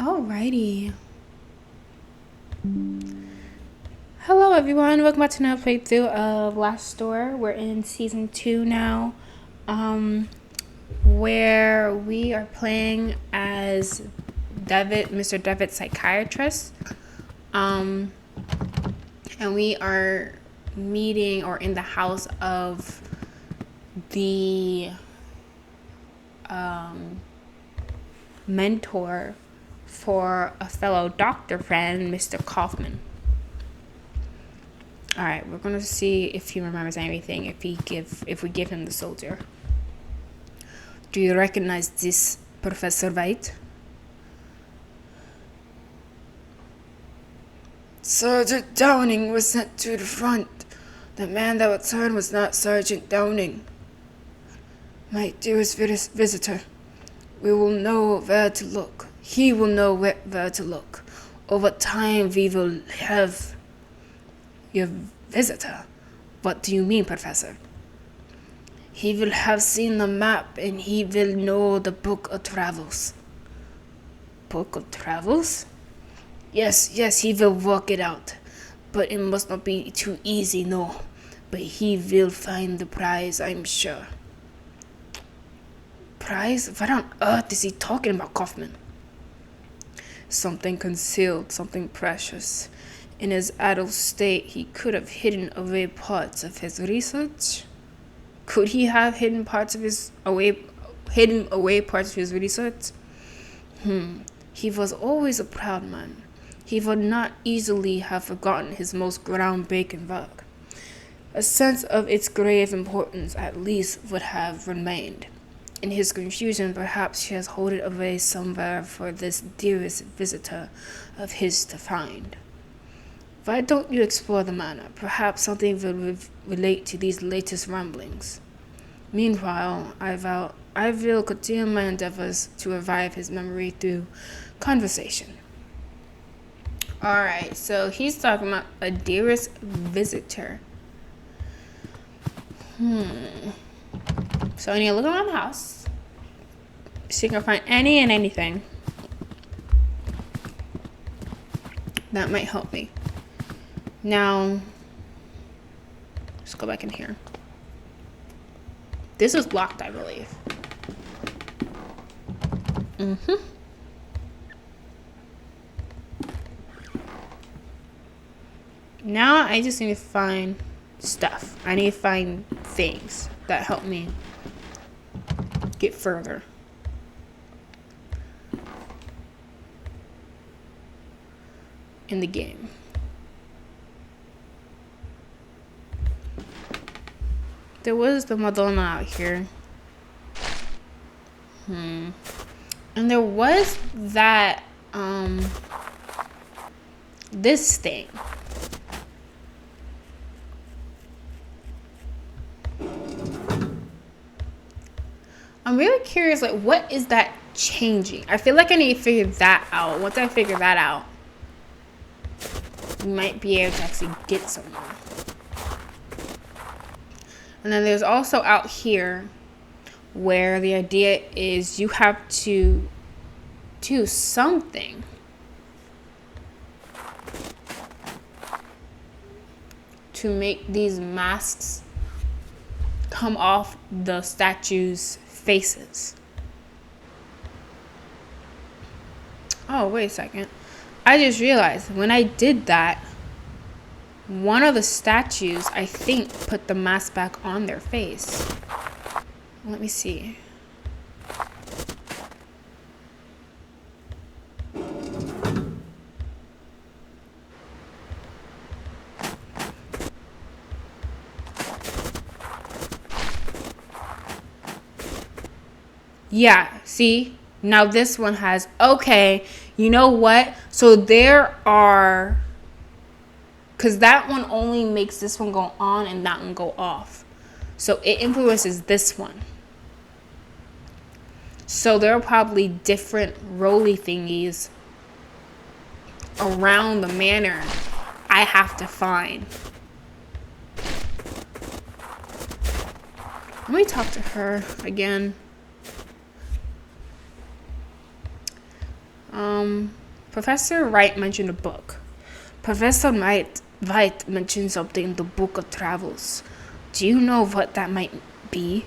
Alrighty. Hello everyone, welcome back to another playthrough of Last Door. We're in season 2 now, where we are playing as Mr. Devitt psychiatrist, and we are meeting or in the house of the mentor for a fellow doctor friend, Mr. Kaufman. All right, we're gonna see if he remembers anything. If we give him the soldier. Do you recognize this, Professor White? Sergeant Downing was sent to the front. The man that returned was not Sergeant Downing. My dearest visitor, we will know where to look. He will know where to look. Over time, we will have your visitor. What do you mean, Professor? He will have seen the map and he will know the book of travels. Book of travels? Yes, he will work it out. But it must not be too easy, no. But he will find the prize, I'm sure. Prize? What on earth is he talking about, Kaufman? Something concealed, something precious. In his adult state, he could have hidden away parts of his research. Could he have hidden parts of his research? He was always a proud man. He would not easily have forgotten his most groundbreaking work. A sense of its grave importance at least would have remained. In his confusion, perhaps he has hid it away somewhere for this dearest visitor of his to find. Why don't you explore the matter? Perhaps something will relate to these latest ramblings. Meanwhile, I will continue my endeavors to revive his memory through conversation. Alright, so he's talking about a dearest visitor. So I need to look around the house. See if I can find any and anything that might help me. Now, let's go back in here. This is locked, I believe. Now I just need to find stuff. I need to find things that help me get further. In the game. There was the Madonna out here. And there was that, this thing. I'm really curious, like, what is that changing? I feel like I need to figure that out. Once I figure that out, we might be able to actually get somewhere. And then there's also out here where the idea is you have to do something to make these masks come off the statues' faces. Oh, wait a second. I just realized when I did that, one of the statues, I think, put the mask back on their face. Let me see. Yeah, see? Now this one has, okay, you know what? So there are, because that one only makes this one go on and that one go off. So it influences this one. So there are probably different roly thingies around the manor I have to find. Let me talk to her again. Professor Wright mentioned a book. Professor Wright mentioned something in the Book of Travels. Do you know what that might be?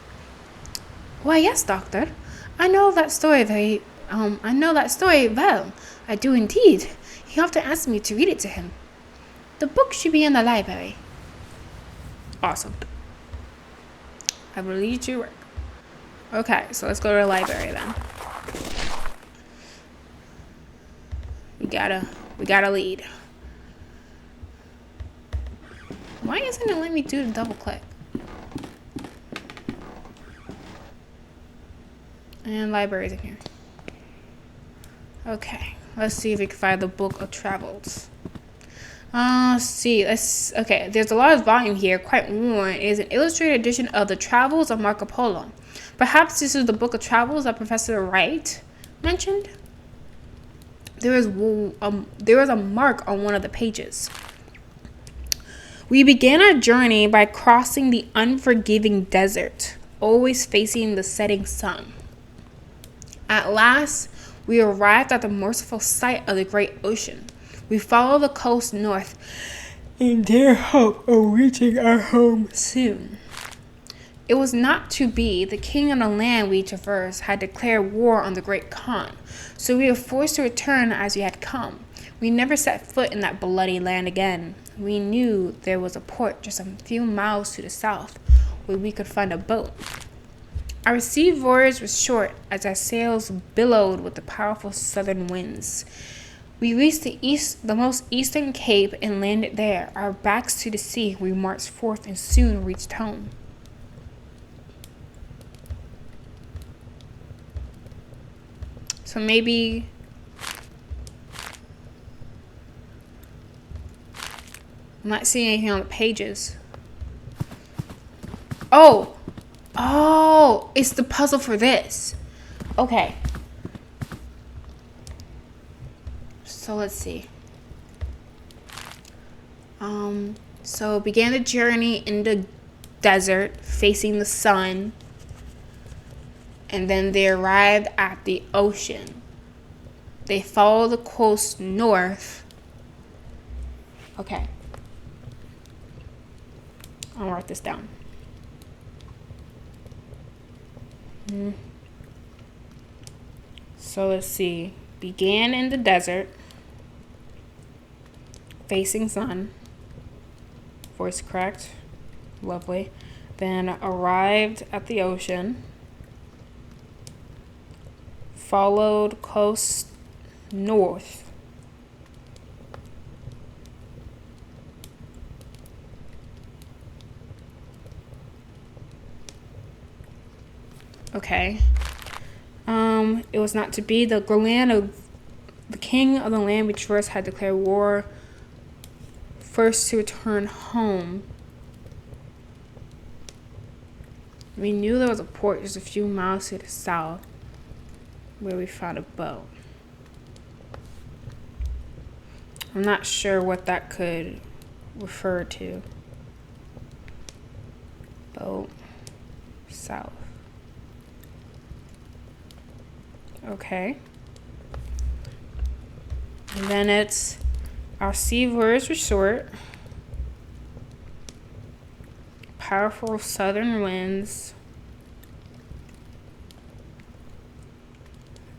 Why, yes, Doctor. I know that story well. I do indeed. He often asks me to read it to him. The book should be in the library. Awesome. I will lead you work. Okay, so let's go to the library then. We gotta lead. Why isn't it letting me do the double click? And libraries in here. Okay, let's see if we can find the Book of Travels. Okay, there's a large volume here, quite worn. It is an illustrated edition of the Travels of Marco Polo. Perhaps this is the Book of Travels that Professor Wright mentioned. There was a mark on one of the pages. We began our journey by crossing the unforgiving desert, always facing the setting sun. At last, we arrived at the merciful sight of the great ocean. We followed the coast north in their hope of reaching our home soon. It was not to be. The king of the land we traversed had declared war on the great Khan, so we were forced to return as we had come. We never set foot in that bloody land again. We knew there was a port just a few miles to the south where we could find a boat. Our sea voyage was short as our sails billowed with the powerful southern winds. We reached the most eastern cape and landed there. Our backs to the sea, we marched forth and soon reached home. So maybe I'm not seeing anything on the pages. Oh, it's the puzzle for this. Okay. So let's see. So began the journey in the desert, facing the sun. And then they arrived at the ocean. They followed the coast north. Okay. I'll write this down. So let's see. Began in the desert, facing sun. Voice correct. Lovely. Then arrived at the ocean. Followed coast north. Okay. It was not to be. The king of the land we traversed had declared war. First to return home. We knew there was a port just a few miles to the south where we found a boat. I'm not sure what that could refer to. Boat south. Okay. And then it's our sea voyage was short. Powerful southern winds.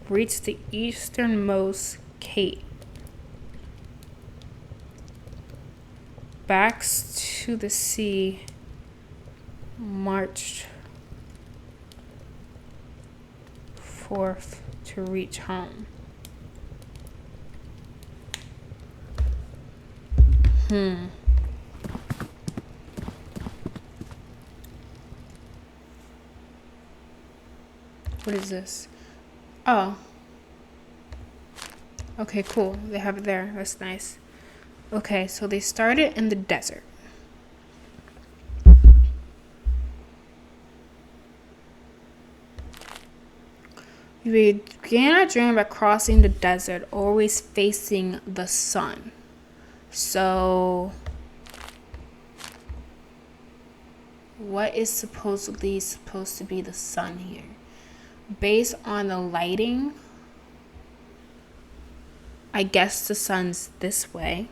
Reached the easternmost cape. Backs to the sea. Marched forth to reach home. What is this? Oh. Okay, cool. They have it there. That's nice. Okay, so they started in the desert. We began our journey by crossing the desert, always facing the sun. So, what is supposedly supposed to be the sun here? Based on the lighting, I guess the sun's this way.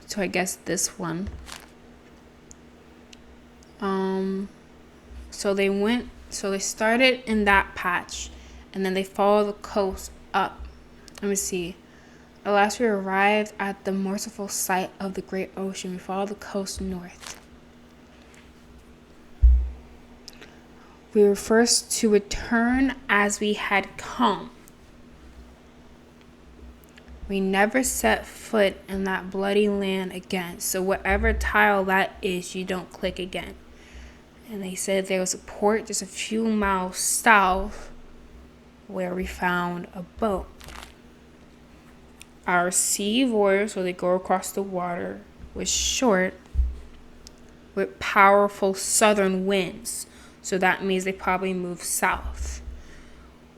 So I guess this one. So they started in that patch, and then they followed the coast up. Let me see. At last we arrived at the merciful sight of the great ocean. We followed the coast north. We were first to return as we had come. We never set foot in that bloody land again. So whatever tile that is, you don't click again. And they said there was a port just a few miles south where we found a boat. Our sea voyage, so they go across the water, was short with powerful southern winds. So that means they probably moved south.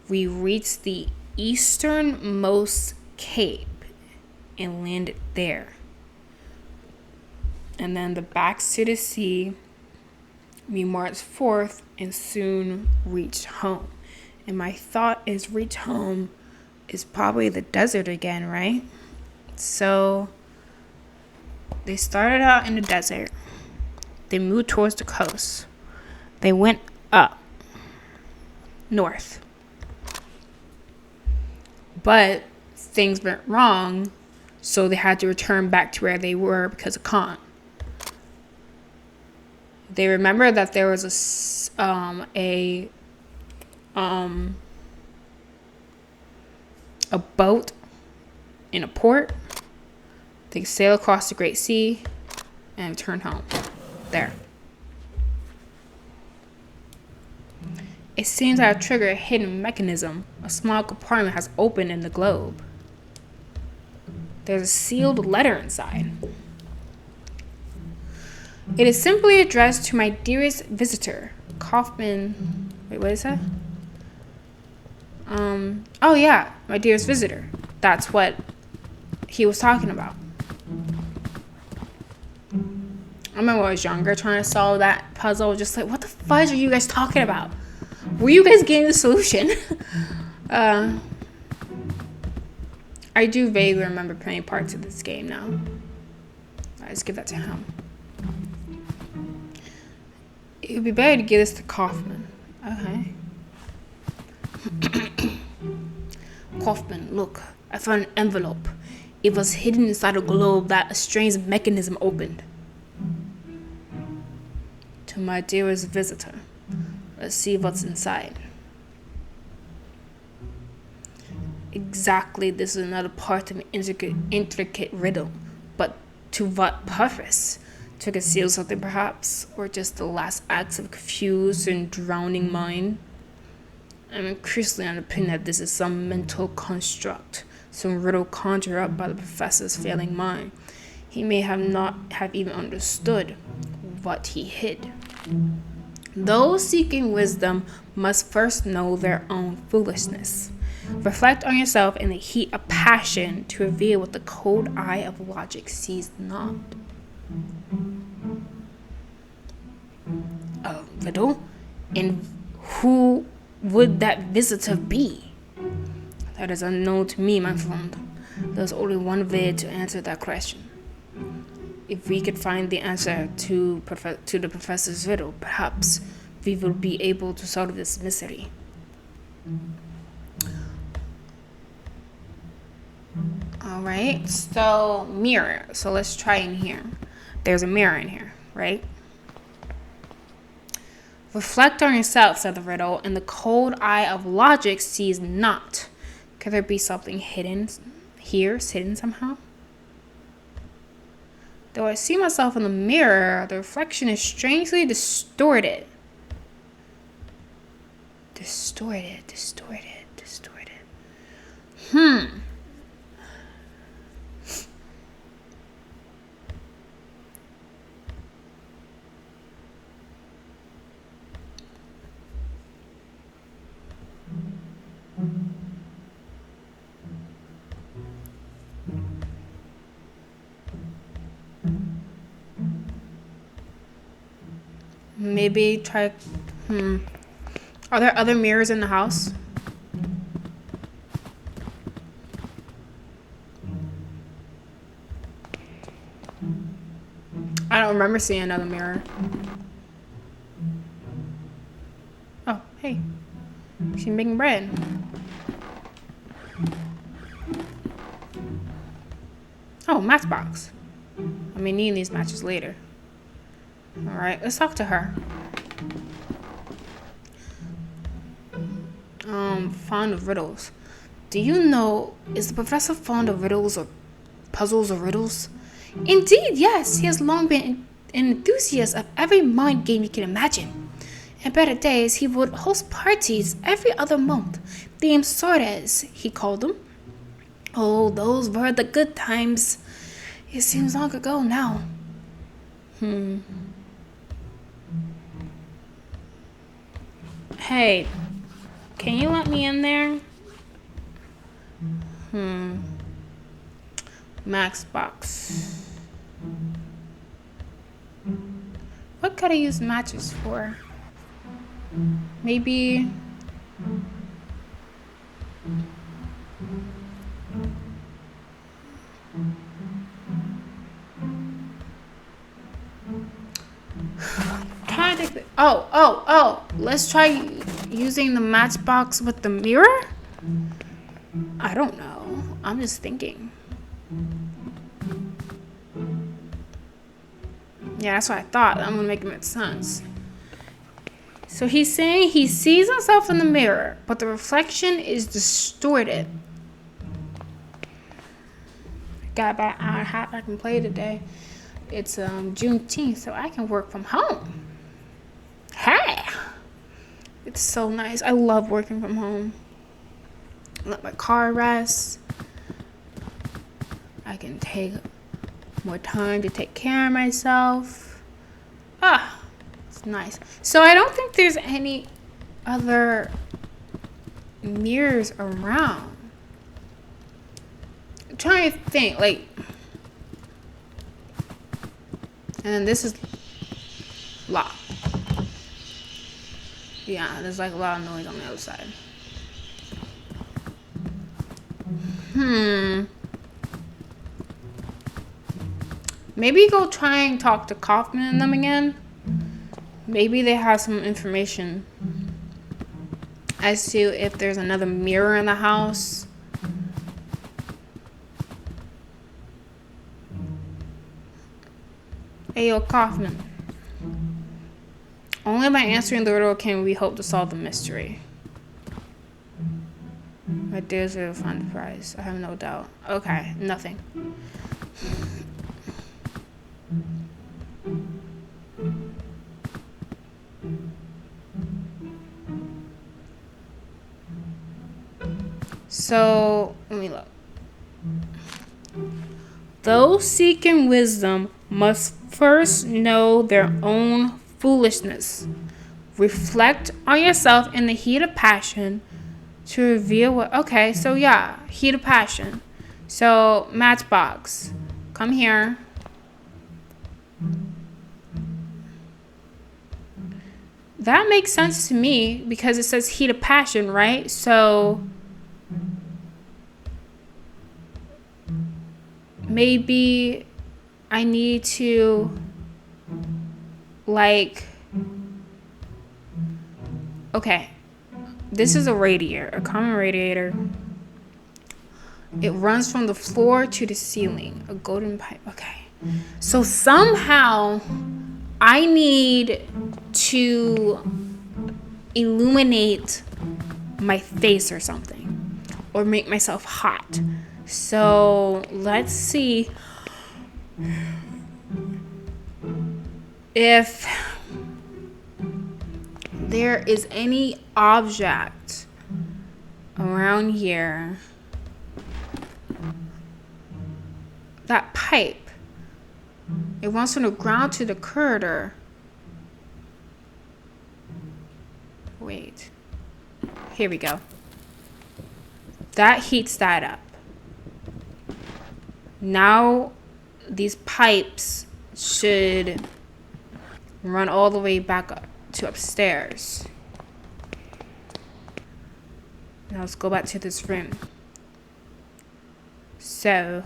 We reached the easternmost cape and landed there. And then the backs to the sea, we marched forth and soon reached home. And my thought is reach home is probably the desert again, right? So they started out in the desert. They moved towards the coast. They went up north. But things went wrong, so they had to return back to where they were because of Khan. They remember that there was a boat in a port. They sailed across the Great Sea and returned home. There. It seems that a trigger hidden mechanism, a small compartment has opened in the globe. There's a sealed letter inside. It is simply addressed to my dearest visitor, Kaufman. Wait, what is that? Oh yeah, my dearest visitor. That's what he was talking about. I remember when I was younger trying to solve that puzzle, just like, what the fudge are you guys talking about? Were you guys getting the solution? I do vaguely remember playing parts of this game now. Alright, let's give that to him. It would be better to give this to Kaufman. Okay. Kaufman, look. I found an envelope. It was hidden inside a globe that a strange mechanism opened. To my dearest visitor. Let's see what's inside. Exactly, this is another part of an intricate riddle. But to what purpose? To conceal something, perhaps? Or just the last acts of a confused and drowning mind? I'm increasingly on the opinion that this is some mental construct, some riddle conjured up by the professor's failing mind. He may have not have even understood what he hid. Those seeking wisdom must first know their own foolishness. Reflect on yourself in the heat of passion to reveal what the cold eye of logic sees not. A riddle? And who would that visitor be? That is unknown to me, my friend. There's only one way to answer that question. If we could find the answer to the professor's riddle, perhaps we will be able to solve this mystery. Alright, so mirror. So let's try in here. There's a mirror in here, right? Reflect on yourself, said the riddle, and the cold eye of logic sees not. Could there be something hidden here, hidden somehow? Though I see myself in the mirror, the reflection is strangely distorted. Distorted. Maybe try. Are there other mirrors in the house? I don't remember seeing another mirror. Oh, hey. She's making bread. Oh, matchbox. I may need these matches later. Alright, let's talk to her. Fond of riddles. Do you know, is the professor fond of riddles or puzzles or riddles? Indeed, yes. He has long been an enthusiast of every mind game you can imagine. In better days, he would host parties every other month, themed sortes, he called them. Oh, those were the good times. It seems long ago now. Hey, can you let me in there? Max box. What could I use matches for? Maybe. Oh. Let's try using the matchbox with the mirror? I don't know. I'm just thinking. Yeah, that's what I thought. I'm gonna make it make sense. So he's saying he sees himself in the mirror, but the reflection is distorted. Got about an hour and a half I can play today. It's Juneteenth, so I can work from home. Hey! It's so nice. I love working from home. Let my car rest. I can take more time to take care of myself. It's nice. So I don't think there's any other mirrors around. I'm trying to think, like, and this is locked. Yeah, there's like a lot of noise on the other side. Maybe go try and talk to Kaufman and them again. Maybe they have some information as to if there's another mirror in the house. Ayo, Kaufman. Only by answering the riddle can we hope to solve the mystery. My dears will find the prize. I have no doubt. Okay, nothing. So, let me look. Those seeking wisdom must first know their own foolishness. Reflect on yourself in the heat of passion to reveal what. Okay, so yeah, heat of passion. So, Matchbox, come here. That makes sense to me because it says heat of passion, right? So, maybe I need to, like, okay, this is a radiator, a common radiator. It runs from the floor to the ceiling, a golden pipe. Okay, so somehow I need to illuminate my face or something, or make myself hot. So let's see if there is any object around here. That pipe, it runs from the ground to the corridor. Wait, here we go. That heats that up. Now these pipes should run all the way back up to upstairs. Now let's go back to this room. So,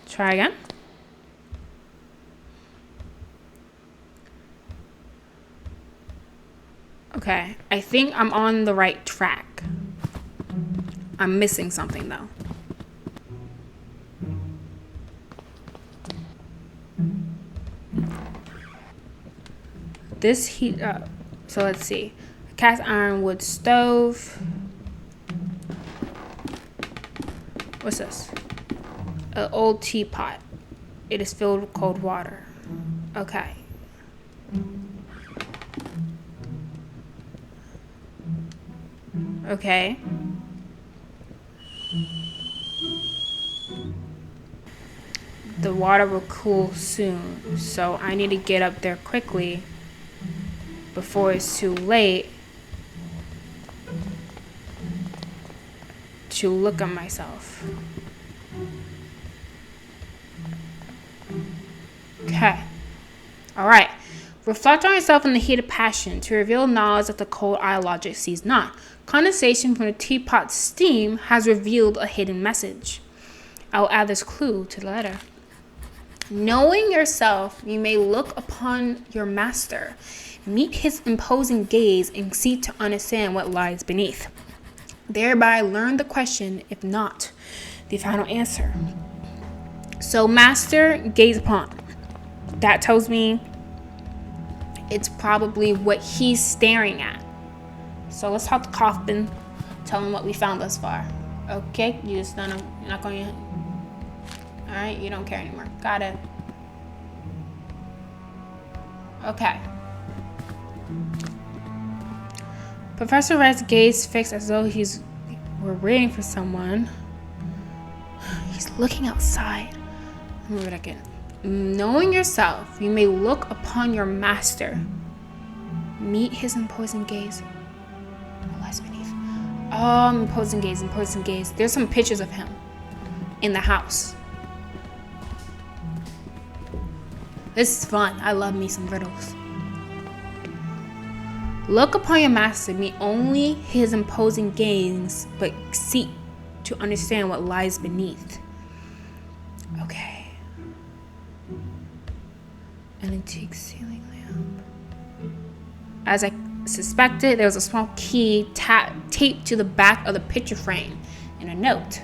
try again. Okay, I think I'm on the right track. I'm missing something though. This heat up. So let's see. A cast iron wood stove. What's this? An old teapot. It is filled with cold water. Okay. Okay. The water will cool soon, so I need to get up there quickly before it's too late to look at myself. Okay. Alright. Reflect on yourself in the heat of passion to reveal knowledge that the cold eye logic sees not. Condensation from the teapot's steam has revealed a hidden message. I'll add this clue to the letter. Knowing yourself, you may look upon your master, meet his imposing gaze, and seek to understand what lies beneath. Thereby learn the question, if not the final answer. So master, gaze upon. That tells me it's probably what he's staring at. So let's talk to Kaufman, tell him what we found thus far. Okay, you're not going to. Alright, you don't care anymore. Got it. Okay. Professor Red's gaze fixed as though we're waiting for someone. He's looking outside. Let me read it again. Knowing yourself, you may look upon your master. Meet his imposing gaze. What lies beneath? Imposing gaze. There's some pictures of him in the house. This is fun. I love me some riddles. Look upon your master, meet only his imposing gaze, but seek to understand what lies beneath. Okay. An antique ceiling lamp. As I suspected, there was a small key taped to the back of the picture frame and a note.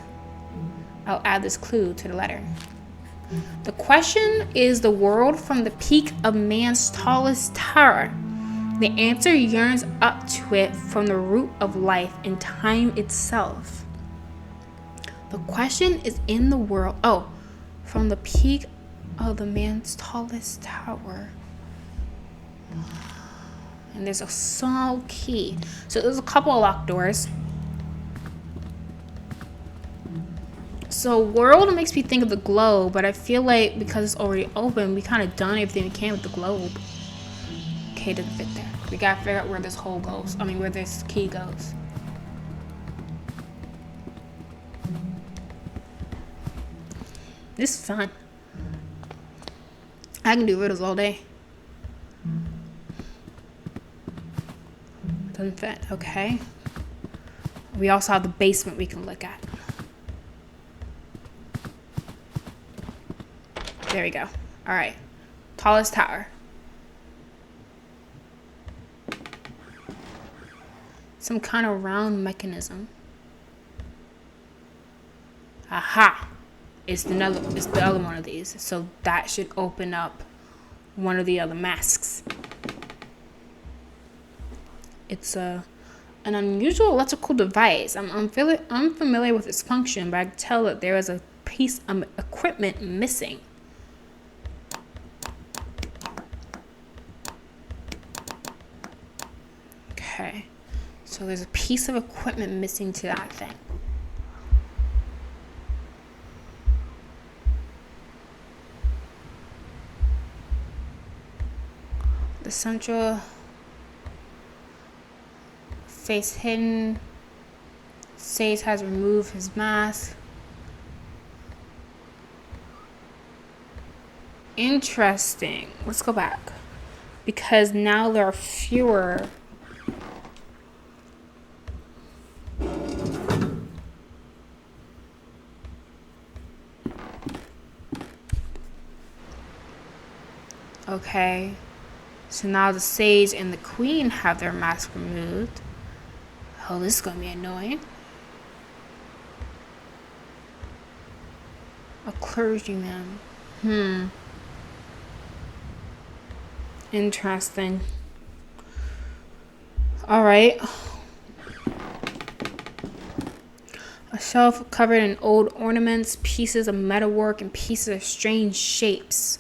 I'll add this clue to the letter. The question is the world from the peak of man's tallest tower. The answer yearns up to it from the root of life and time itself. The question is in the world. From the peak of the man's tallest tower. And there's a small key. So there's a couple of locked doors. So world makes me think of the globe, but I feel like because it's already open, we kind of done everything we can with the globe. Okay, doesn't fit there. We gotta figure out where this hole goes. Where this key goes. This is fun. I can do riddles all day. Doesn't fit. Okay. We also have the basement we can look at. There we go. All right. Tallest tower. Some kind of round mechanism. Aha. It's the other one of these. So that should open up one of the other masks. It's an unusual electrical device. I'm familiar with its function, but I can tell that there is a piece of equipment missing. Okay, so there's a piece of equipment missing to that thing. The central face hidden. Sage has removed his mask. Interesting. Let's go back. Because now there are fewer Okay. So now the sage and the queen have their masks removed. Oh, this is gonna be annoying. A clergyman. Interesting. Alright. A shelf covered in old ornaments, pieces of metalwork, and pieces of strange shapes.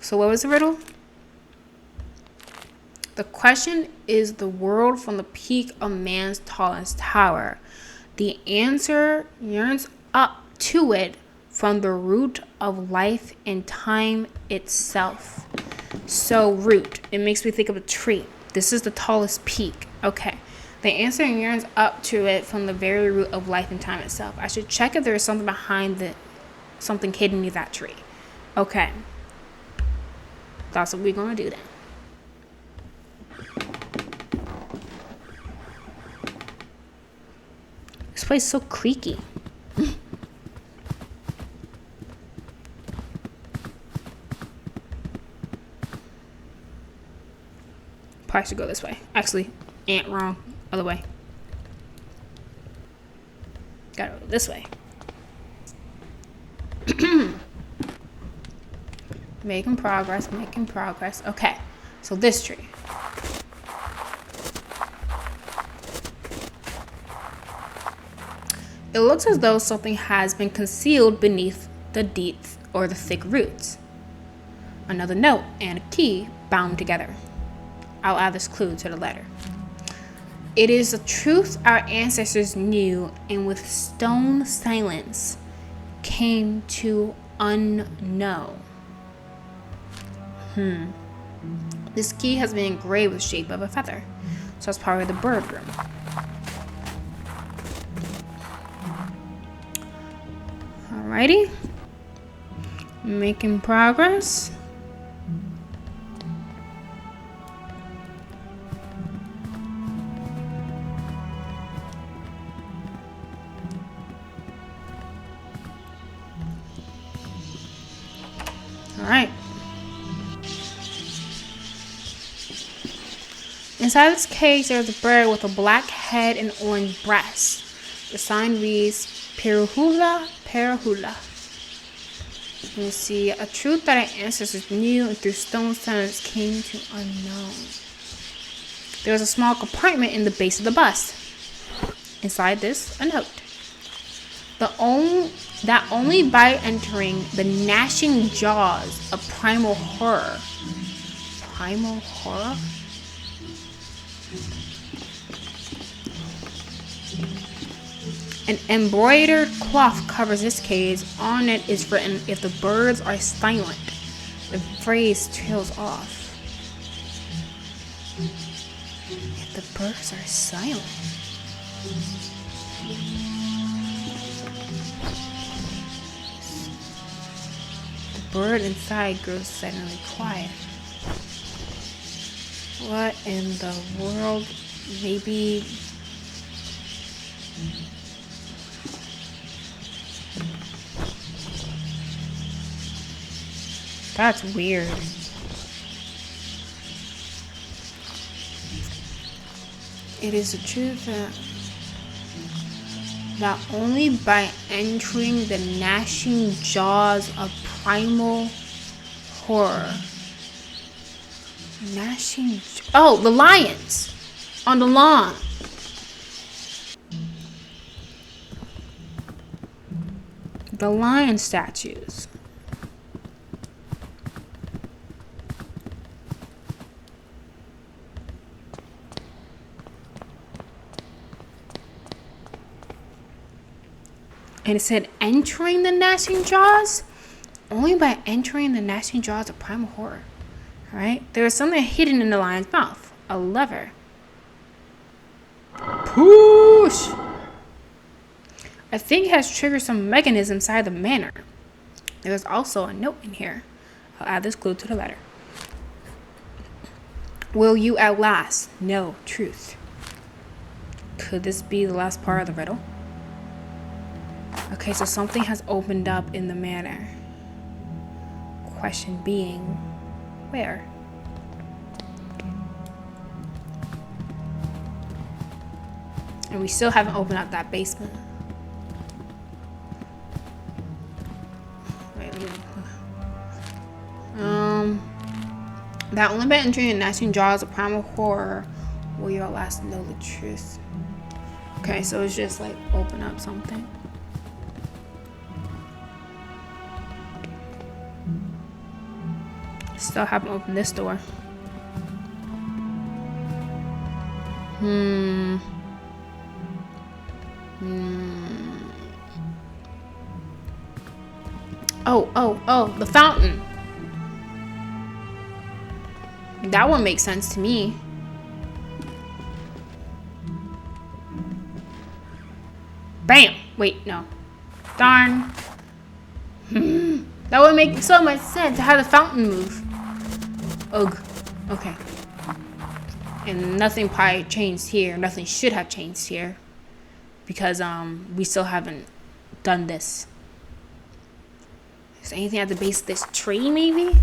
So what was the riddle? The question is the world from the peak of man's tallest tower. The answer yearns up to it from the root of life and time itself. So root, it makes me think of a tree. This is the tallest peak. Okay. The answer yearns up to it from the very root of life and time itself. I should check if there is something behind something hidden in that tree. Okay. That's what we're gonna do then. This place is so creaky. Probably should go this way. Actually, wrong. Other way. Gotta go this way. Making progress. Okay, so this tree. It looks as though something has been concealed beneath the deep or the thick roots. Another note and a key bound together. I'll add this clue to the letter. It is a truth our ancestors knew and with stone silence came to unknow. This key has been engraved with the shape of a feather. So it's probably the bird room. Alrighty. Making progress. Alright. Inside this cage, there's a bird with a black head and orange breast. The sign reads, Perahula, Perahula. You see, a truth that our ancestors knew and through stone silence came to unknown. There was a small compartment in the base of the bust. Inside this, a note. That only by entering the gnashing jaws of primal horror. Primal horror? An embroidered cloth covers this cage. On it is written, if the birds are silent. The phrase trails off. If the birds are silent. The bird inside grows suddenly quiet. What in the world? Maybe... That's weird. It is a truth that only by entering the gnashing jaws of primal horror. Oh, the lions on the lawn. The lion statues. And it said entering the gnashing jaws? Only by entering the gnashing jaws of primal horror. Alright? There is something hidden in the lion's mouth. A lever. Push! I think it has triggered some mechanism inside the manor. There's also a note in here. I'll add this clue to the letter. Will you at last know truth? Could this be the last part of the riddle? Okay, so something has opened up in the manor. question being, where? And we still haven't opened up that basement. Wait, that only by entering and gnashing jaws of primal horror will you at last know the truth. Okay, so it's just like open up something. Still haven't opened this door. Oh, the fountain. That one makes sense to me. Bam! Wait, no. Darn. That would make so much sense to have the fountain move. Ugh. Okay. And nothing probably changed here. Nothing should have changed here. Because we still haven't done this. Is there anything at the base of this tree, maybe?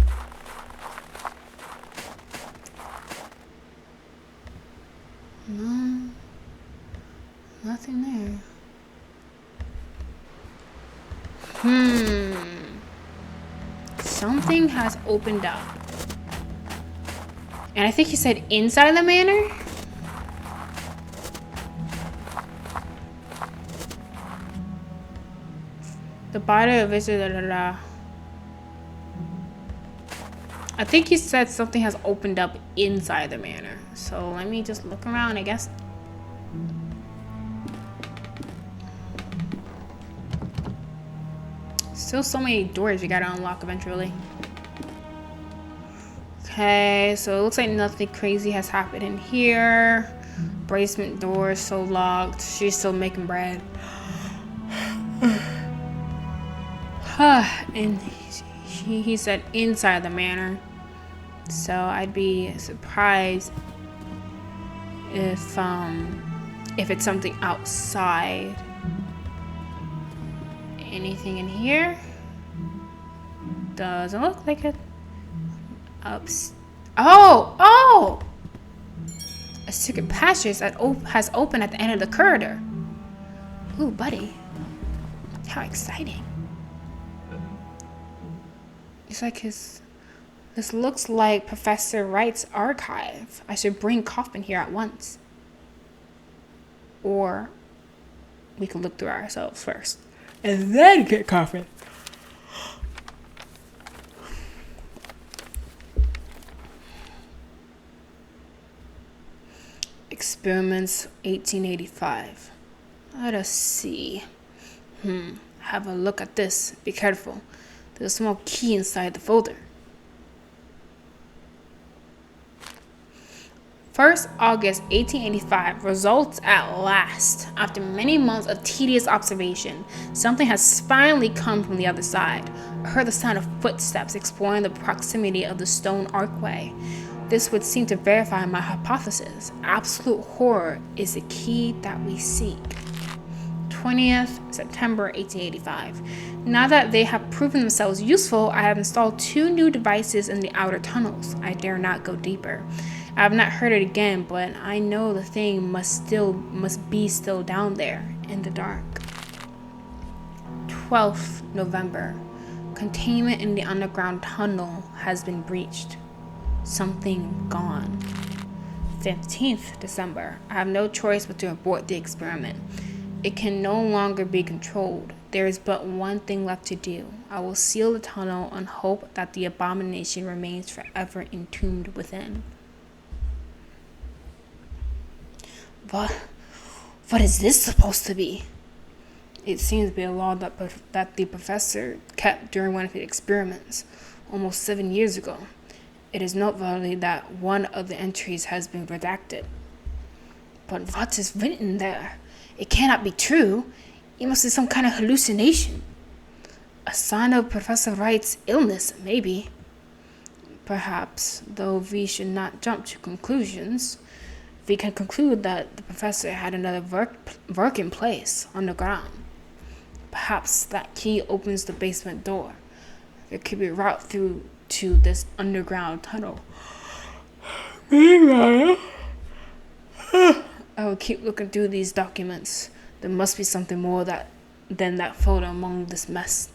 No. Nothing there. Something has opened up. And I think he said inside the manor? The body of it. I think he said something has opened up inside the manor. So let me just look around, I guess. Still so many doors you gotta unlock eventually. Okay, so it looks like nothing crazy has happened in here. Basement door is so locked. She's still making bread. And he said inside the manor. So I'd be surprised if it's something outside. Anything in here? Doesn't look like it. Oh! A secret passage that has opened at the end of the corridor. Ooh, buddy. How exciting. It's like this looks like Professor Wright's archive. I should bring Kaufman here at once. Or we could look through ourselves first. And then get Kaufman. Experiments 1885. Let us see. Have a look at this. Be careful. There's a small key inside the folder. 1st August 1885, results at last. After many months of tedious observation, something has finally come from the other side. I heard the sound of footsteps exploring the proximity of the stone archway. This would seem to verify my hypothesis. Absolute horror is the key that we seek. 20th September 1885. Now that they have proven themselves useful, I have installed 2 new devices in the outer tunnels. I dare not go deeper. I have not heard it again, but I know the thing must be still down there in the dark. 12th November. Containment in the underground tunnel has been breached. Something gone. 15th December. I have no choice but to abort the experiment. It can no longer be controlled. There is but one thing left to do. I will seal the tunnel and hope that the abomination remains forever entombed within. What is this supposed to be? It seems to be a law that the professor kept during one of his experiments, almost 7 years ago. It is noteworthy that one of the entries has been redacted. But what is written there? It cannot be true. It must be some kind of hallucination. A sign of Professor Wright's illness, maybe. Perhaps, though we should not jump to conclusions. We can conclude that the professor had another work in place underground. Perhaps that key opens the basement door. There could be a route through to this underground tunnel. Meanwhile, I will keep looking through these documents. There must be something more than that photo among this mess.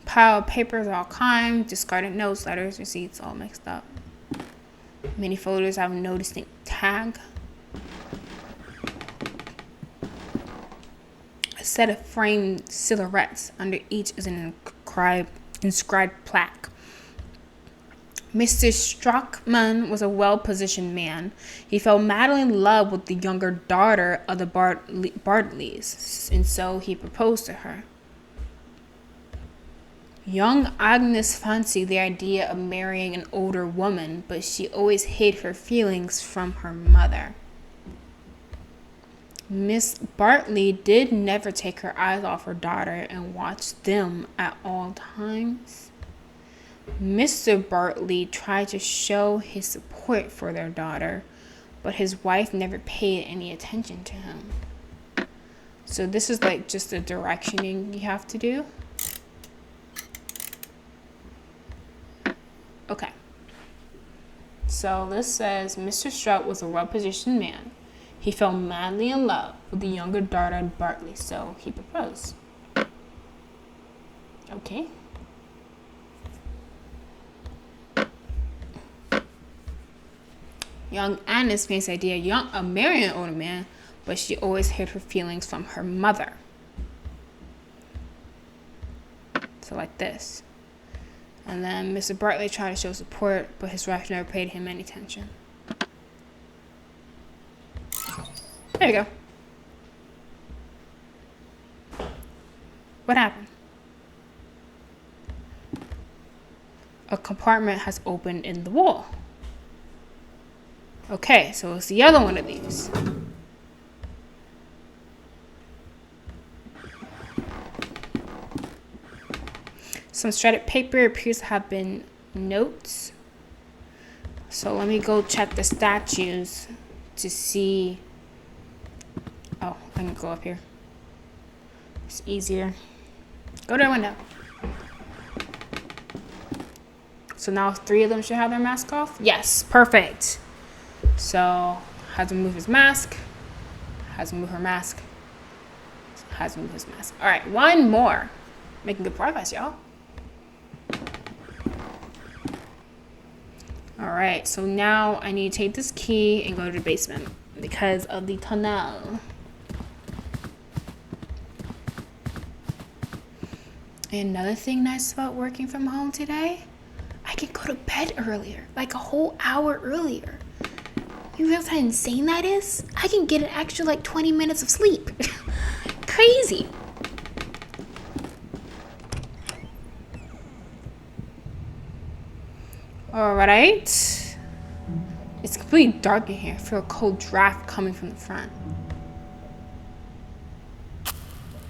Pile of papers all kind, discarded notes, letters, receipts, all mixed up. Many photos have no distinct tag. A set of framed silhouettes. Under each is an inscribed plaque. Mr. Strockman was a well-positioned man. He fell madly in love with the younger daughter of the Bartleys, and so he proposed to her. Young Agnes fancied the idea of marrying an older woman, but she always hid her feelings from her mother. Miss Bartley did never take her eyes off her daughter and watched them at all times. Mr. Bartley tried to show his support for their daughter, but his wife never paid any attention to him. So this is like just the directioning you have to do. Okay. So this says Mr. Strout was a well-positioned man. He fell madly in love with the younger daughter of Bartley, so he proposed. Okay. Young Agnes faced the idea of marrying an older man, but she always hid her feelings from her mother. So like this. And then Mr. Bartley tried to show support, but his wife never paid him any attention. There you go. What happened? A compartment has opened in the wall. Okay, so it's the other one of these. Some shredded paper appears to have been notes. So let me go check the statues to see. Oh, I can go up here. It's easier. Go to the window. So now 3 of them should have their mask off? Yes, perfect. So, has to move his mask. Has to move her mask. Has to move his mask. All right, one more. Making good progress, y'all. All right, so now I need to take this key and go to the basement because of the tunnel. Another thing nice about working from home today, I can go to bed earlier, like a whole hour earlier. You realize how insane that is? I can get an extra like 20 minutes of sleep. Crazy. All right. It's completely dark in here. I feel a cold draft coming from the front.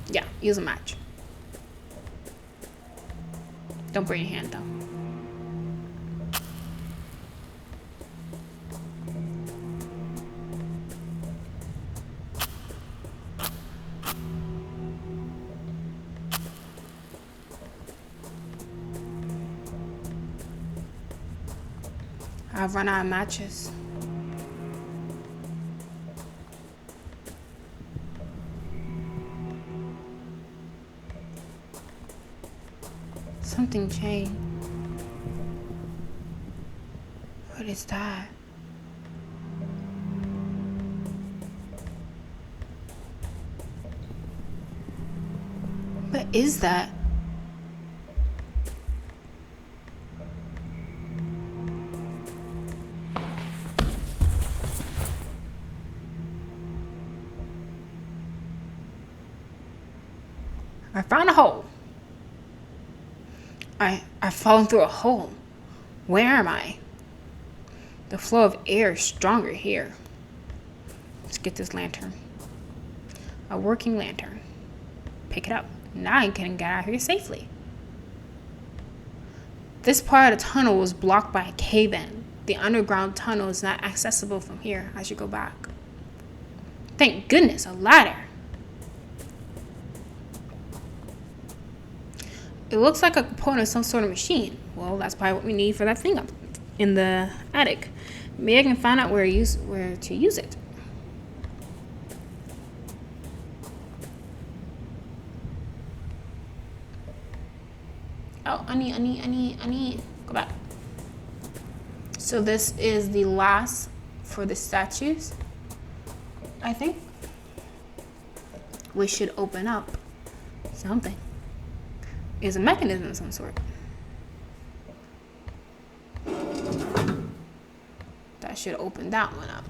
Yeah, use a match. Don't burn your hand though. I've run out of matches. Something changed. What is that? What is that? I found a hole. I've fallen through a hole. Where am I? The flow of air is stronger here. Let's get this lantern. A working lantern. Pick it up. Now I can get out of here safely. This part of the tunnel was blocked by a cave-in. The underground tunnel is not accessible from here. I should go back. Thank goodness, a ladder. It looks like a component of some sort of machine. Well, that's probably what we need for that thing up in the attic. Maybe I can find out where to use it. Oh, I need. Go back. So this is the last for the statues. I think we should open up something. It's a mechanism of some sort. That should open that one up.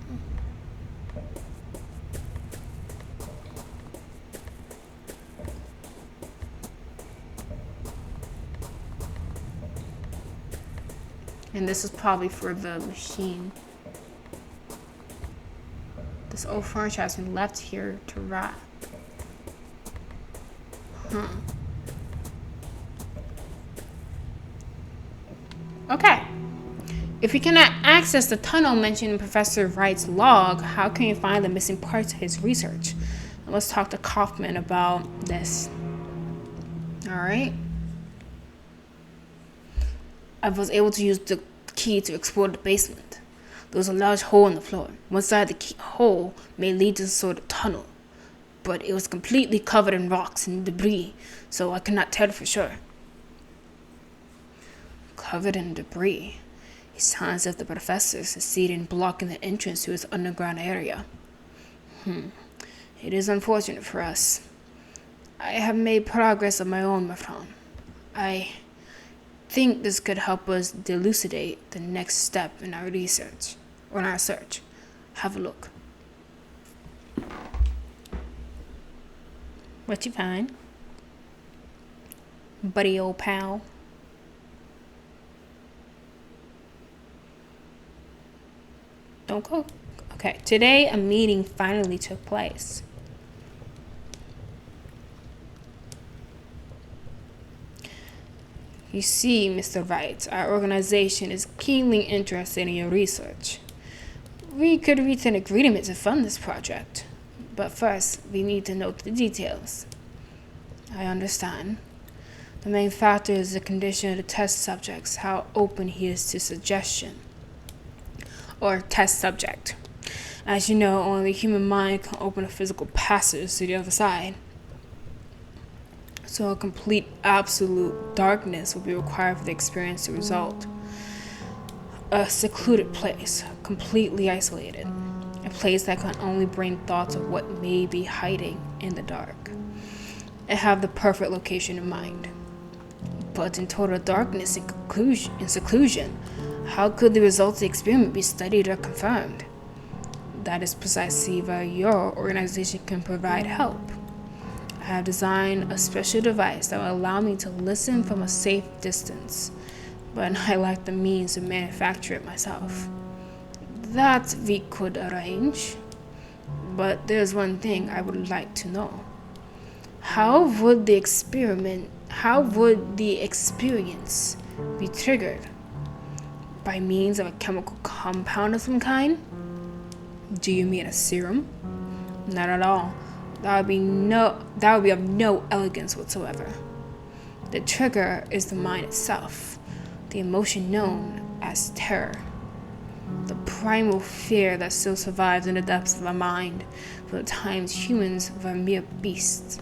And this is probably for the machine. This old furniture has been left here to rot. Okay. If we cannot access the tunnel mentioned in Professor Wright's log, how can we find the missing parts of his research? And let's talk to Kaufman about this. Alright. I was able to use the key to explore the basement. There was a large hole in the floor. One side of the hole may lead to some sort of tunnel, but it was completely covered in rocks and debris, so I cannot tell for sure. Covered in debris. It sounds as if the professor succeeded in blocking the entrance to his underground area. It is unfortunate for us. I have made progress of my own, my friend. I think this could help us elucidate the next step in our research, or in our search. Have a look. What you find? Buddy old pal. Don't go. Okay, today a meeting finally took place. You see, Mr. Wright, our organization is keenly interested in your research. We could reach an agreement to fund this project, but first we need to note the details. I understand. The main factor is the condition of the test subjects, how open he is to suggestion. Or test subject. As you know, only the human mind can open a physical passage to the other side. So a complete absolute darkness will be required for the experience to result. A secluded place, completely isolated. A place that can only bring thoughts of what may be hiding in the dark. And have the perfect location in mind. But in total darkness and seclusion, how could the results of the experiment be studied or confirmed? That is precisely where your organization can provide help. I have designed a special device that will allow me to listen from a safe distance, but I lack the means to manufacture it myself. That we could arrange, but there's one thing I would like to know. How would the experience be triggered? By means of a chemical compound of some kind? Do you mean a serum? Not at all. That would be of no elegance whatsoever. The trigger is the mind itself, the emotion known as terror. The primal fear that still survives in the depths of our mind from the times humans were mere beasts.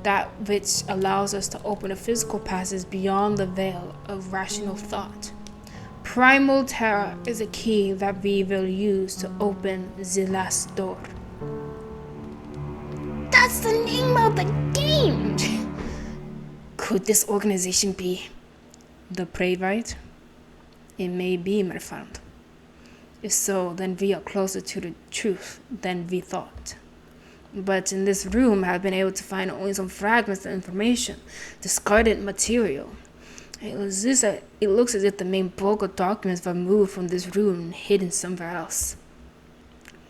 That which allows us to open a physical passage beyond the veil of rational thought. Primal terror is a key that we will use to open the last door. That's the name of the game! Could this organization be the Playwright? It may be, my friend. If so, then we are closer to the truth than we thought. But in this room, I have been able to find only some fragments of information, discarded material. It looks as if the main bulk of documents were moved from this room and hidden somewhere else.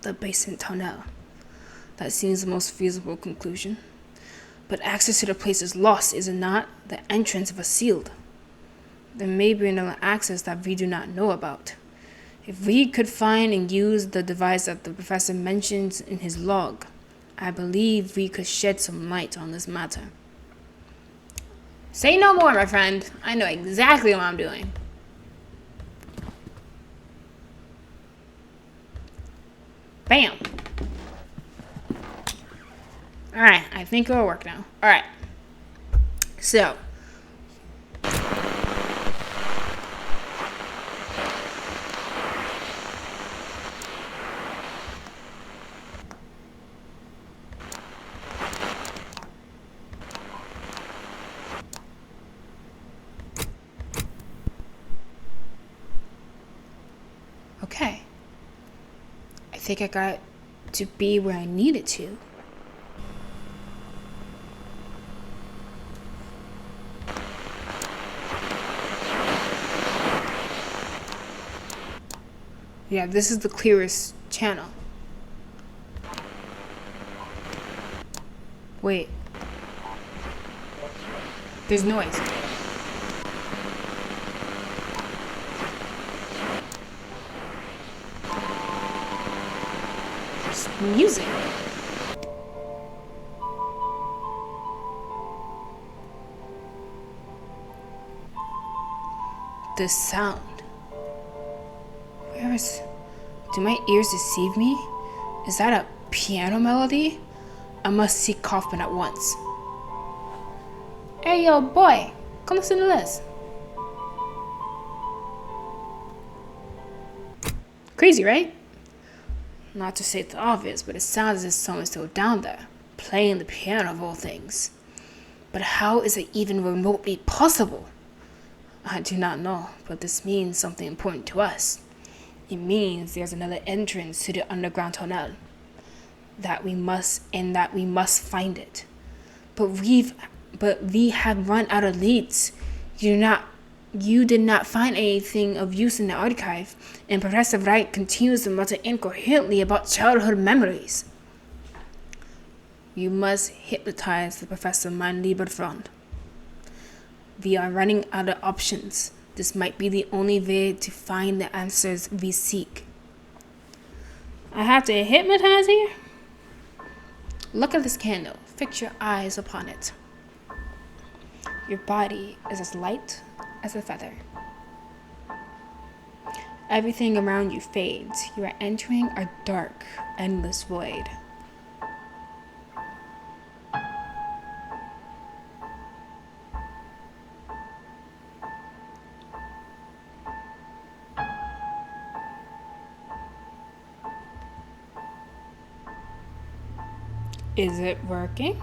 The basement tunnel. That seems the most feasible conclusion. But access to the place is lost, is it not? The entrance was sealed. There may be another access that we do not know about. If we could find and use the device that the professor mentions in his log, I believe we could shed some light on this matter. Say no more, my friend. I know exactly what I'm doing. Bam. Alright, I think it'll work now. Alright. So. Okay. I think I got to be where I needed to. Yeah, this is the clearest channel. Wait. There's noise. It's music. The sound. Do my ears deceive me? Is that a piano melody? I must see Kaufman at once. Hey, yo, boy, come listen to this. Crazy, right? Not to say the obvious, but it sounds as if someone's still down there, playing the piano of all things. But how is it even remotely possible? I do not know, but this means something important to us. It means there's another entrance to the underground tunnel. That we must find it. But we have run out of leads. You did not find anything of use in the archive, and Professor Wright continues to mutter incoherently about childhood memories. You must hypnotize the professor, mein lieber Freund. We are running out of options. This might be the only way to find the answers we seek. I have to hypnotize here? Look at this candle. Fix your eyes upon it. Your body is as light as a feather. Everything around you fades. You are entering a dark, endless void. Is it working?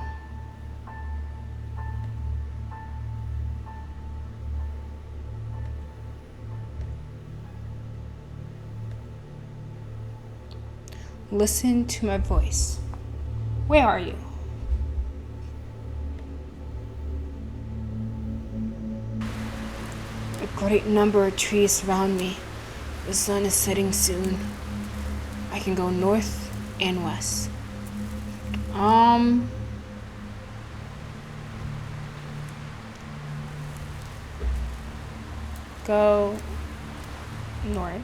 Listen to my voice. Where are you? A great number of trees surround me. The sun is setting soon. I can go north and west. Go north.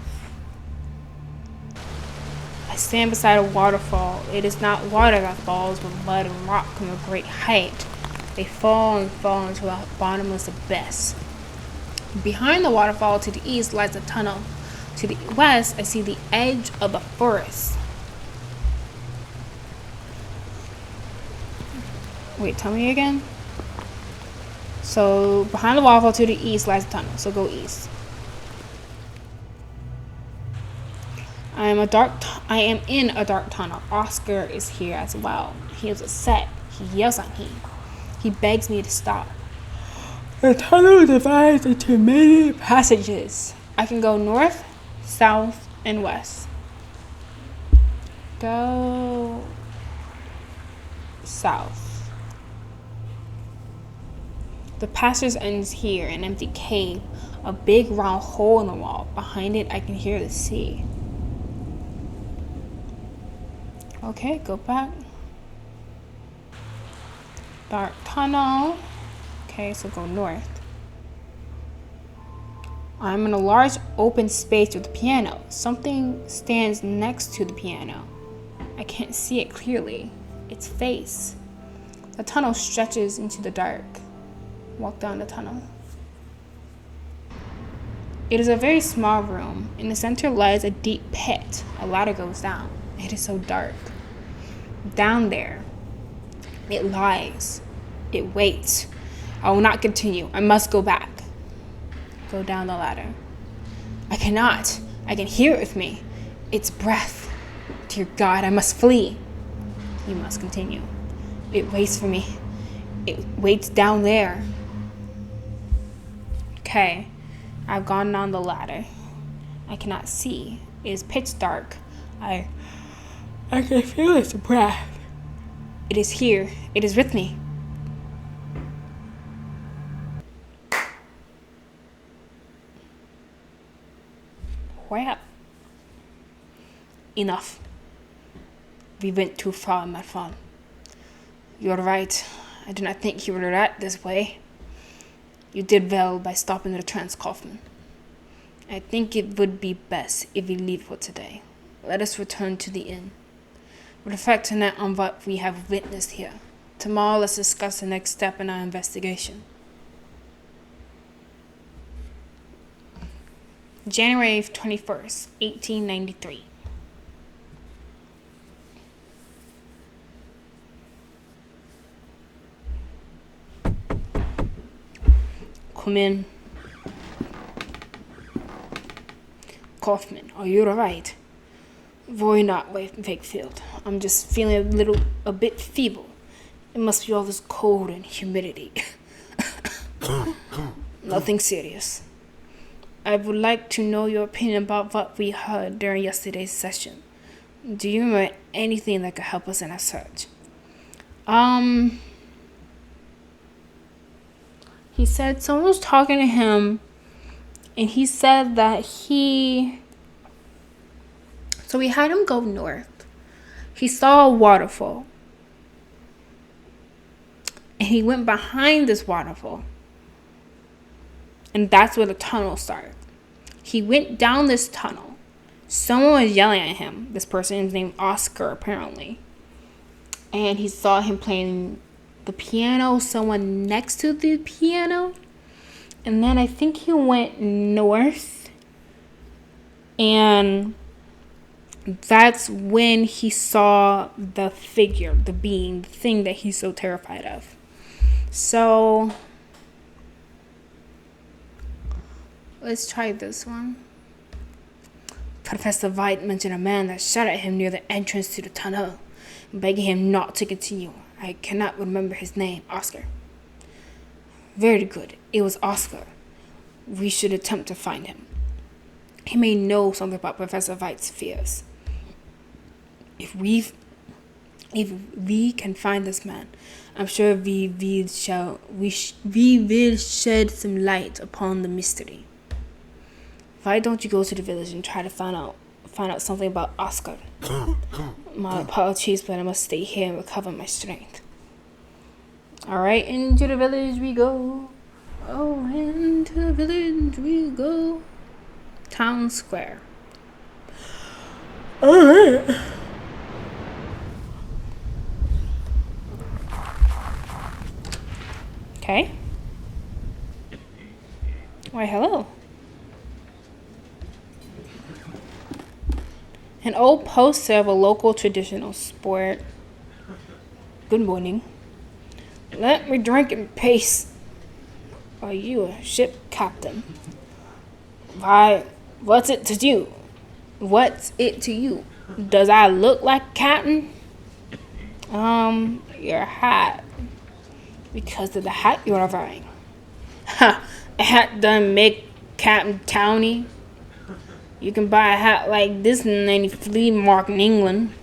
I stand beside a waterfall. It is not water that falls, but mud and rock from a great height. They fall and fall into a bottomless abyss. Behind the waterfall to the east lies a tunnel. To the west, I see the edge of a forest. Wait, tell me again. So behind the waterfall to the east lies a tunnel. So go east. I am in a dark tunnel. Oscar is here as well. He is upset. He yells at me. He begs me to stop. The tunnel divides into many passages. I can go north, south, and west. Go south. The passage ends here, an empty cave, a big round hole in the wall. Behind it, I can hear the sea. Okay, go back. Dark tunnel. Okay, so go north. I'm in a large open space with a piano. Something stands next to the piano. I can't see it clearly. Its face. The tunnel stretches into the dark. Walk down the tunnel. It is a very small room. In the center lies a deep pit. A ladder goes down. It is so dark. Down there, it lies. It waits. I will not continue. I must go back. Go down the ladder. I cannot. I can hear it with me. Its breath. Dear God, I must flee. You must continue. It waits for me. It waits down there. Okay. I've gone down the ladder. I cannot see. It is pitch dark. I can feel its breath. It is here. It is with me. Well, enough. We went too far, my friend. You're right. I do not think you would react this way. You did well by stopping the trance, Kaufman. I think it would be best if we leave for today. Let us return to the inn. Reflect tonight on what we have witnessed here. Tomorrow, let's discuss the next step in our investigation. January 21st, 1893. Come in. Kaufman, are you alright? Worry not, Wakefield. I'm just feeling a bit feeble. It must be all this cold and humidity. Nothing serious. I would like to know your opinion about what we heard during yesterday's session. Do you remember anything that could help us in our search? He said someone was talking to him, and he said that so we had him go north. He saw a waterfall, and he went behind this waterfall, and that's where the tunnel started. He went down this tunnel. Someone was yelling at him. This person is named Oscar, apparently. And he saw him playing the piano, someone next to the piano. And then I think he went north. And that's when he saw the figure, the being, the thing that he's so terrified of. So let's try this one. Professor White mentioned a man that shot at him near the entrance to the tunnel, begging him not to continue. I cannot remember his name. Oscar. Very good. It was Oscar. We should attempt to find him. He may know something about Professor White's fears. If we can find this man, I'm sure we will shed some light upon the mystery. Why don't you go to the village and try to find out something about Oscar? My apologies, but I must stay here and recover my strength. Alright, into the village we go. Oh, into the village we go. Town square. Alright. Okay. Why, hello. An old poster of a local traditional sport. Good morning. Let me drink in peace. Are you a ship captain? Why, what's it to you? What's it to you? Does I look like captain? Your hat. Because of the hat you're wearing. Ha! A hat done make Captain Towny. You can buy a hat like this in any flea market in England.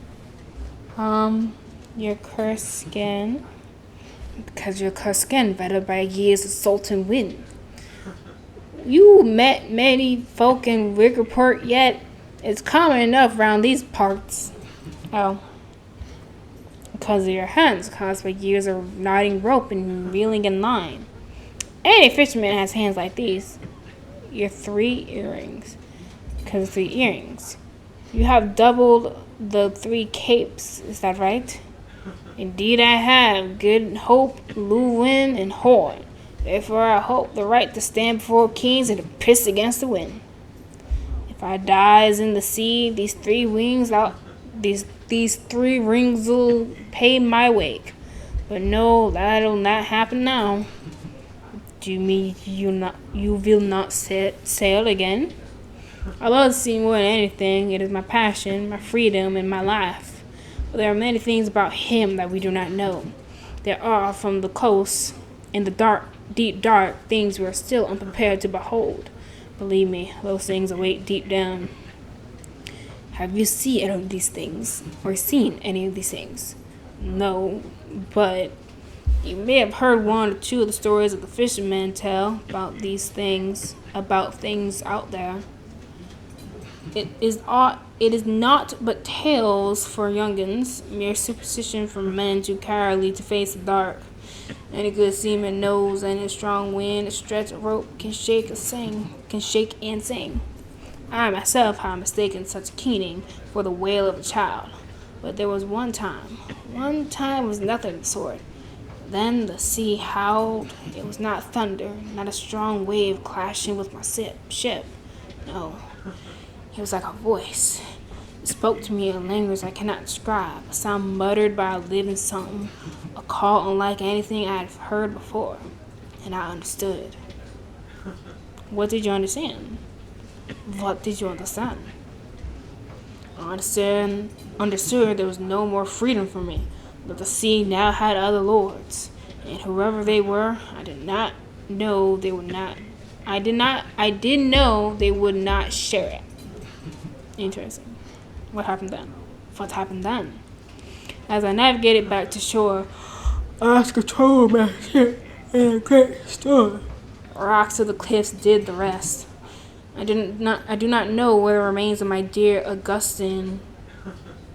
Your cursed skin. Because your cursed skin, battered by years of salt and wind. You met many folk in Riggerport yet? It's common enough round these parts. Oh. Because of your hands, caused by years of knotting rope and reeling in line. Any fisherman has hands like these. Your 3 earrings. Because of the earrings. You have doubled the 3 capes, is that right? Indeed I have. Good Hope, Llewellyn, and Horn. Therefore I hold the right to stand before kings and to piss against the wind. If I dies in the sea, these three rings'll pay my wake. But no, that'll not happen now. Do you mean you will not sail again? I love the sea more than anything. It is my passion, my freedom, and my life. But there are many things about him that we do not know. There are, from the coast, in the dark, deep dark, things we are still unprepared to behold. Believe me, those things await deep down. Have you seen any of these things, or seen any of these things? No, but you may have heard one or two of the stories of the fishermen tell about these things, about things out there. It is not but tales for young'uns, mere superstition for men too cowardly to face the dark. Any good seaman knows in a strong wind a stretch of rope can shake and sing. I myself had mistaken such keening for the wail of a child. But there was one time was nothing of the sort. Then the sea howled. It was not thunder, not a strong wave clashing with my ship. No, it was like a voice. It spoke to me in a language I cannot describe, a sound muttered by a living something, a call unlike anything I had heard before. And I understood. What did you understand? What did you understand? I understood there was no more freedom for me, but the sea now had other lords, and whoever they were, I did know they would not share it. Interesting. What happened then? What happened then? As I navigated back to shore, Oscar told my ship in a great storm. Rocks of the cliffs did the rest. I do not know where the remains of my dear Augustine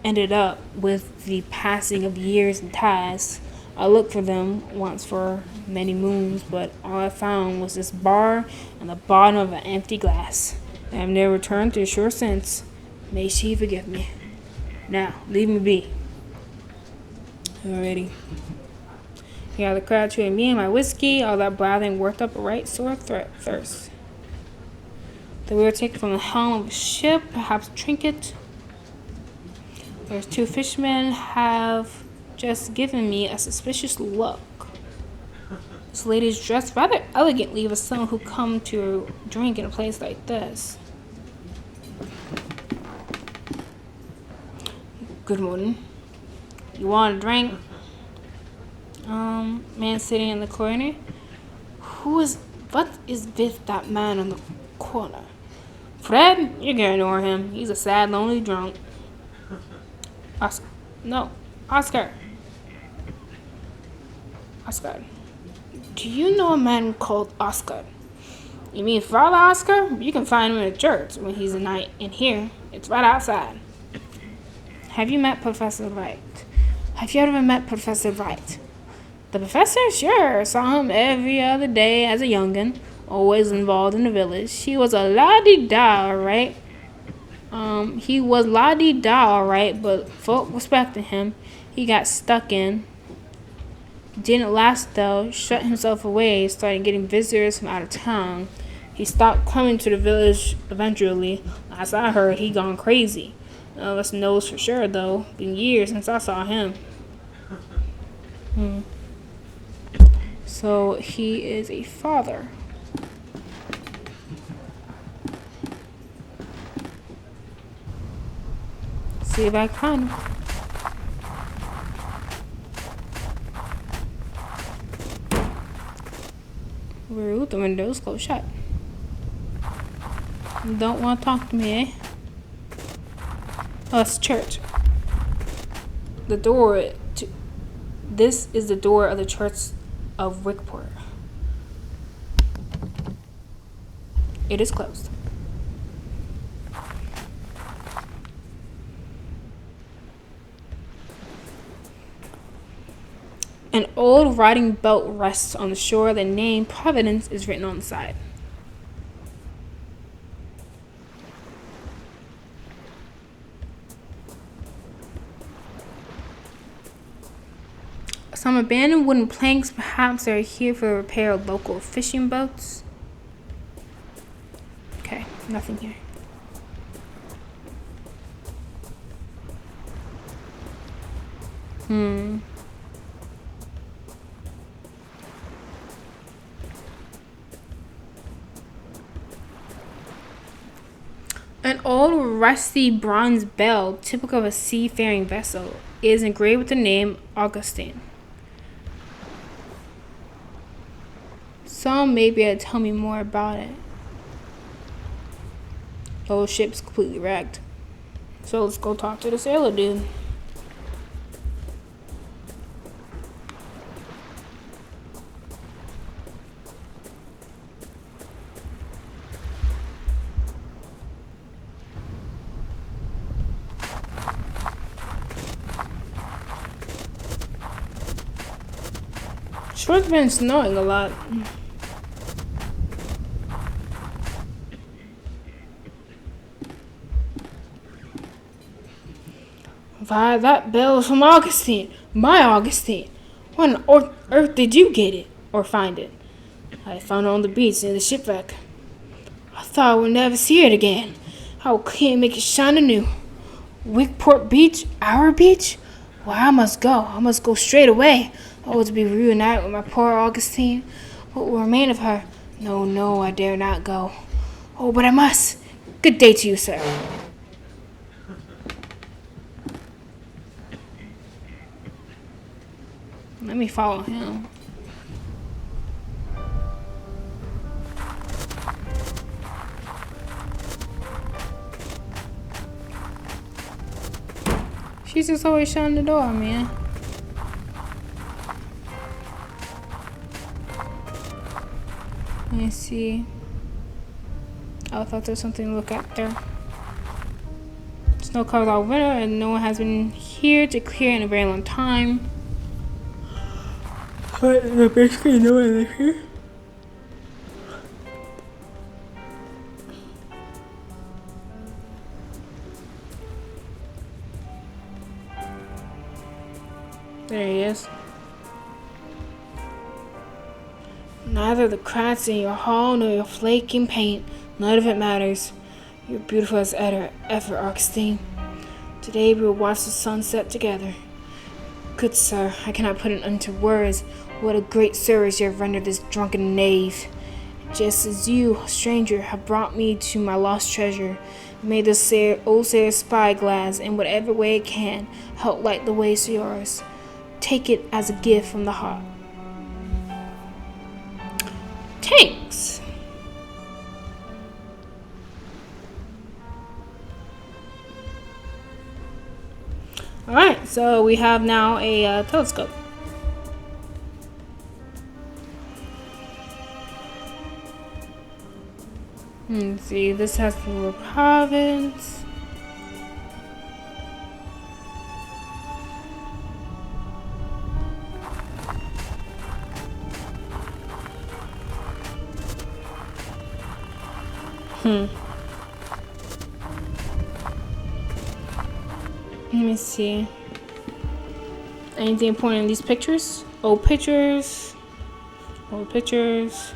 ended up with the passing of years and tides. I looked for them once for many moons, but all I found was this bar and the bottom of an empty glass. I have never returned to the shore since. May she forgive me. Now, leave me be. Alrighty. Here the crowd treated me and my whiskey. All that blathering worked up a right sore thirst. That we were taken from the helm of a ship, perhaps a trinket. There's two fishermen have just given me a suspicious look. This lady's dressed rather elegantly for someone who come to drink in a place like this. Good morning. You want a drink? Man sitting in the corner. What is with that man in the corner? Fred? You can ignore him. He's a sad, lonely drunk. Oscar. No. Oscar. Oscar. Do you know a man called Oscar? You mean Father Oscar? You can find him in the church when he's a night in here. It's right outside. Have you met Professor Wright? Have you ever met Professor Wright? The professor? Sure. Saw him every other day as a young'un. Always involved in the village. He was a la-di-da, alright. But folk respected him. He got stuck in. Didn't last though. Shut himself away. Started getting visitors from out of town. He stopped coming to the village eventually. Last I heard, he gone crazy. None of us knows for sure though. Been years since I saw him. So he is a father. See if I can. Rude, the window's closed shut. You don't want to talk to me, eh? Oh, it's church. This is the door of the church of Wickport. It is closed. An old riding boat rests on the shore. The name Providence is written on the side. Some abandoned wooden planks, perhaps they're here for the repair of local fishing boats. Okay, nothing here. An old rusty bronze bell, typical of a seafaring vessel, is engraved with the name Augustine. Some may be able to tell me more about it. The whole ship's completely wrecked. So let's go talk to the sailor dude. Sure, it's been snowing a lot. Why, that bell is from Augustine. My Augustine. When on earth did you get it? Or find it? I found it on the beach near the shipwreck. I thought I would never see it again. How can you make it shine anew? Wickport Beach? Our beach? Well, I must go. I must go straight away. Oh, to be reunited with my poor Augustine. What will remain of her? No, no, I dare not go. Oh, but I must. Good day to you, sir. Let me follow him. She's just always shutting the door, man. Let me see. Oh, I thought there was something to look at there. Snow covers all winter, and no one has been here to clear in a very long time. But basically, no one lives here. There he is. Neither the cracks in your hull nor your flaking paint, none of it matters. You're beautiful as ever, Augustine. Today we will watch the sunset together. Good sir, I cannot put it into words what a great service you have rendered this drunken knave. Just as you, stranger, have brought me to my lost treasure, may the old sailor's spyglass, in whatever way it can, help light the way to yours. Take it as a gift from the heart. Thanks. Alright, so we have now a telescope. Let's see, this has the little province. Let me see. Anything important in these pictures? Old pictures. Old pictures.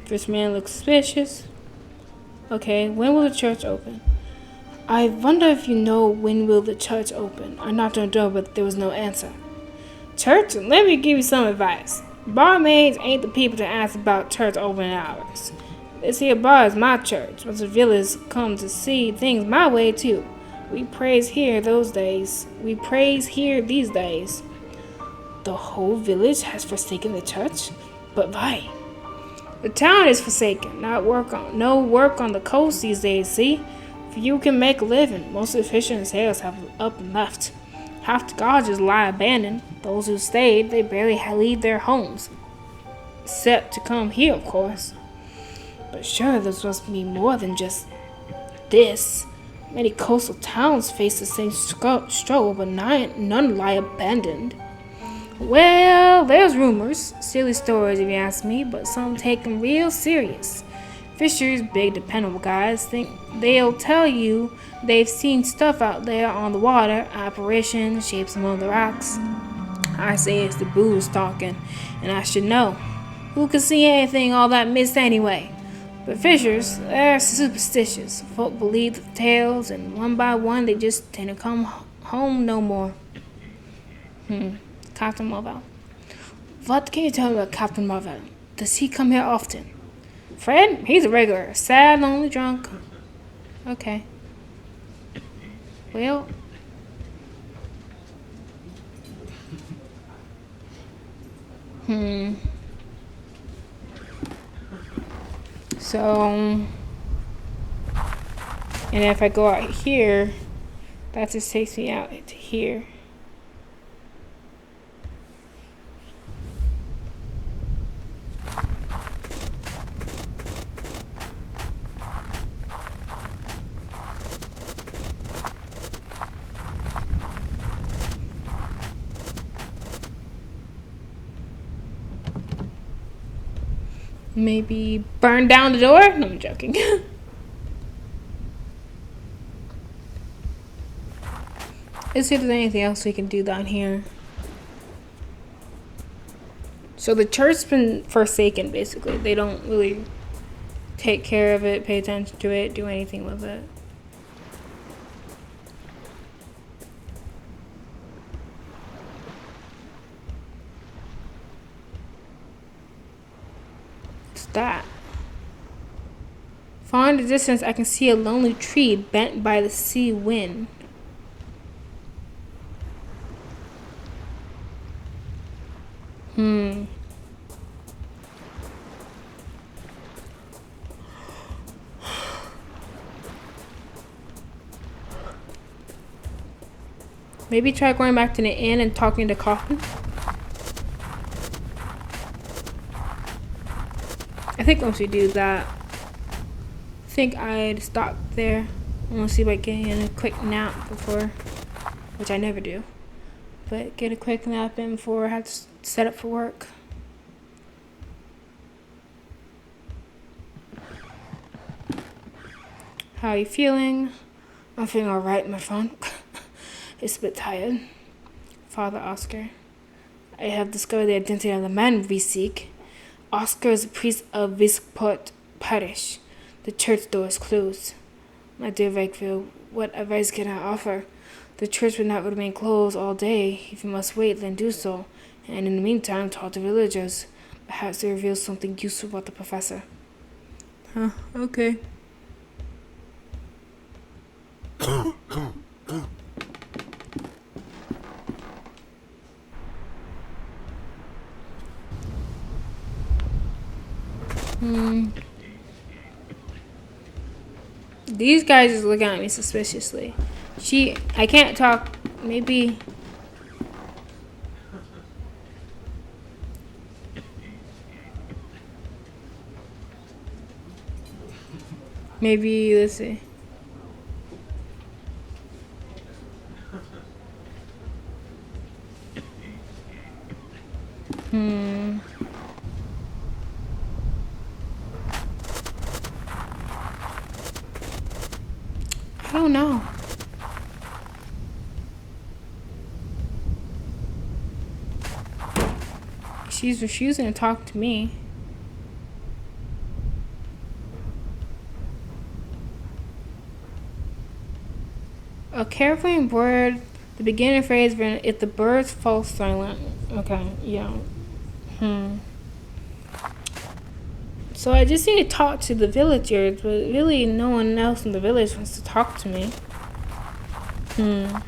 This man looks suspicious. Okay, when will the church open? I wonder if you know when will the church open. I knocked on the door, but there was no answer. Church? Let me give you some advice. Barmaids ain't the people to ask about church opening hours. This here bar is my church. Most of the villagers come to see things my way too. We praise here those days. We praise here these days. The whole village has forsaken the church? But why? The town is forsaken. No work on the coast these days, see? Few can make a living. Most of the fishing and sailors have up and left. Half the cottages lie abandoned. Those who stayed, they barely leave their homes. Except to come here, of course. But sure, this must be more than just this. Many coastal towns face the same struggle, but none lie abandoned. Well, there's rumors. Silly stories if you ask me, but some take them real serious. Fishers, big dependable guys, think they'll tell you they've seen stuff out there on the water, apparitions, shapes among the rocks. I say it's the booze talking, and I should know. Who can see anything all that mist anyway? But fishers, they're superstitious. Folk believe the tales, and one by one they just tend to come home no more. Captain Marvel. What can you tell me about Captain Marvel? Does he come here often? Fred? He's a regular. Sad, lonely drunk. Okay. Well. So. And if I go out here, that just takes me out to here. Maybe burn down the door? No, I'm joking. Let's see if there's anything else we can do down here. So the church's been forsaken, basically. They don't really take care of it, pay attention to it, do anything with it. What's that? Far in the distance, I can see a lonely tree bent by the sea wind. Maybe try going back to the inn and talking to Coffin. I think once we do that, I think I'd stop there. I want to see about getting in a quick nap before, which I never do. But get a quick nap in before I have to set up for work. How are you feeling? I'm feeling alright, my friend. It's a bit tired. Father Oscar. I have discovered the identity of the man we seek. Oscar is a priest of Visport Parish. The church door is closed. My dear Wakefield, what advice can I offer? The church will not remain closed all day. If you must wait, then do so. And in the meantime, talk to villagers. Perhaps they reveal something useful about the professor. Okay. These guys is looking at me suspiciously. I can't talk. Maybe. Let's see. I don't know. She's refusing to talk to me. A carefully word, the beginning phrase, if the birds fall silent. Okay, yeah. So I just need to talk to the villagers, but really no one else in the village wants to talk to me. I'm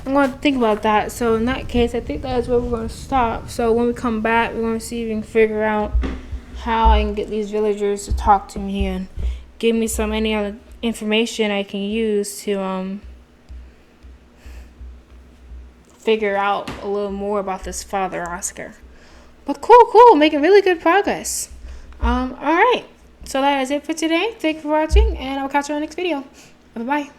going to think about that. So in that case, I think that's where we're going to stop. So when we come back, we're going to see if we can figure out how I can get these villagers to talk to me and give me any other information I can use to figure out a little more about this Father Oscar. But cool, making really good progress. Alright, so that is it for today. Thank you for watching, and I'll catch you on the next video. Bye-bye.